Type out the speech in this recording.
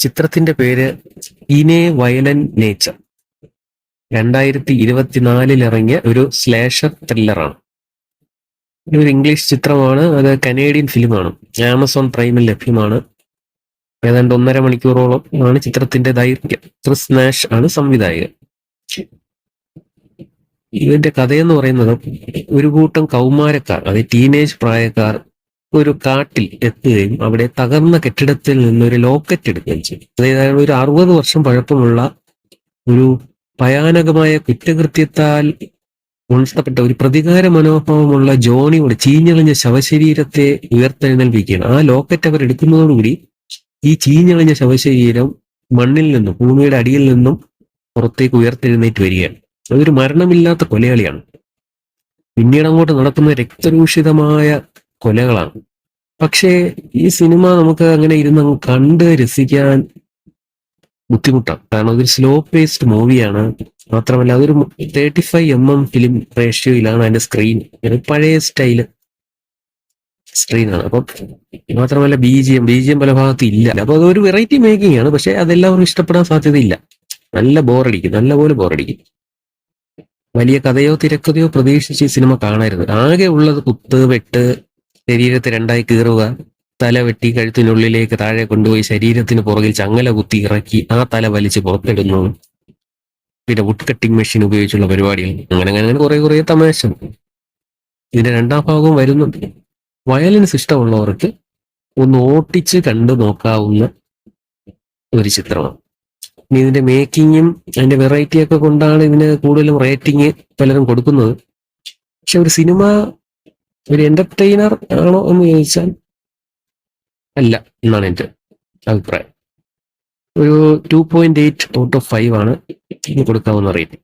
ചിത്രത്തിന്റെ പേര് ഇനെ വയലന്റ് നേച്ചർ. 2024 ഇറങ്ങിയ ഒരു സ്ലേഷർ ത്രില്ലറാണ്. ഒരു ഇംഗ്ലീഷ് ചിത്രമാണ്. അത് കനേഡിയൻ ഫിലിമാണ്. ആമസോൺ പ്രൈമിൽ ലഭ്യമാണ്. ഏതാണ്ട് 1.5 മണിക്കൂറോളം ആണ് ചിത്രത്തിന്റെ ദൈർഘ്യം. ക്രിസ് നാഷ് ആണ് സംവിധായകൻ. ഇതിന്റെ കഥയെന്ന് പറയുന്നത്, ഒരു കൂട്ടം കൗമാരക്കാർ, അതായത് ടീനേജ് പ്രായക്കാർ ഒരു കാട്ടിൽ എത്തുകയും അവിടെ തകർന്ന കെട്ടിടത്തിൽ നിന്നൊരു ലോക്കറ്റ് എടുക്കുകയും ചെയ്യും. അതായത് ഒരു 60 വർഷം പഴക്കമുള്ള ഒരു ഭയാനകമായ കുറ്റകൃത്യത്താൽ ഉണർത്തപ്പെട്ട ഒരു പ്രതികാര മനോഭാവമുള്ള ജോണിയോട് ചീഞ്ഞളിഞ്ഞ ശവശരീരത്തെ ഉയർത്തെഴുന്നേൽപ്പിക്കുകയാണ്. ആ ലോക്കറ്റ് അവർ എടുക്കുന്നതോടുകൂടി ഈ ചീഞ്ഞളിഞ്ഞ ശവശരീരം മണ്ണിൽ നിന്നും, ഭൂമിയുടെ അടിയിൽ നിന്നും പുറത്തേക്ക് ഉയർത്തെഴുന്നേറ്റ് വരികയാണ്. അതൊരു മരണമില്ലാത്ത കൊലയാളിയാണ്. പിന്നീട് അങ്ങോട്ട് നടക്കുന്ന രക്തരൂഷിതമായ കൊലകളാണ്. പക്ഷേ ഈ സിനിമ നമുക്ക് അങ്ങനെ ഇരുന്ന് കണ്ട് രസിക്കാൻ ബുദ്ധിമുട്ടാണ്. കാരണം അതൊരു സ്ലോ പേസ്ഡ് മൂവിയാണ്. മാത്രമല്ല അതൊരു 35mm ഫിലിം റേഷ്യോയിലാണ് അതിന്റെ സ്ക്രീൻ. പഴയ സ്റ്റൈല് സ്ക്രീനാണ്. അപ്പം മാത്രമല്ല ബി ജി എം പല ഭാഗത്ത് ഇല്ല. അപ്പൊ അതൊരു വെറൈറ്റി മേക്കിംഗ് ആണ്. പക്ഷെ അതെല്ലാവർക്കും ഇഷ്ടപ്പെടാൻ സാധ്യതയില്ല. നല്ലപോലെ ബോറടിക്കും. വലിയ കഥയോ തിരക്കഥയോ പ്രതീക്ഷിച്ച് ഈ സിനിമ കാണരുത്. ആകെ ഉള്ളത് കുത്ത്, വെട്ട്, ശരീരത്തെ രണ്ടായി കീറുക, തല വെട്ടി കഴുത്തിനുള്ളിലേക്ക് താഴെ കൊണ്ടുപോയി ശരീരത്തിന് പുറകിൽ ചങ്ങല കുത്തി ഇറക്കി ആ തല വലിച്ച് പുറത്തിടുന്നു. പിന്നെ വുഡ് കട്ടിംഗ് മെഷീൻ ഉപയോഗിച്ചുള്ള പരിപാടികൾ, അങ്ങനെ കുറെ തമാശ. ഇതിന്റെ രണ്ടാം ഭാഗവും വരുന്നുണ്ട്. വയലൻസ് ഇഷ്ടമുള്ളവർക്ക് ഒന്ന് ഓട്ടിച്ച് കണ്ടു നോക്കാവുന്ന ഒരു ചിത്രമാണ്. ഇനി ഇതിന്റെ മേക്കിങ്ങും അതിന്റെ വെറൈറ്റിയൊക്കെ കൊണ്ടാണ് ഇതിന് കൂടുതലും റേറ്റിംഗ് പലരും കൊടുക്കുന്നത്. പക്ഷെ ഒരു സിനിമ ഒരു എന്റർടൈനർ ആണോ എന്ന് ചോദിച്ചാൽ അല്ല എന്നാണ് എൻ്റെ അഭിപ്രായം. ഒരു 2.8 ഔട്ട് ഓഫ് 5 ആണ് ഇതിന് കൊടുക്കാവുന്ന റേറ്റിംഗ്.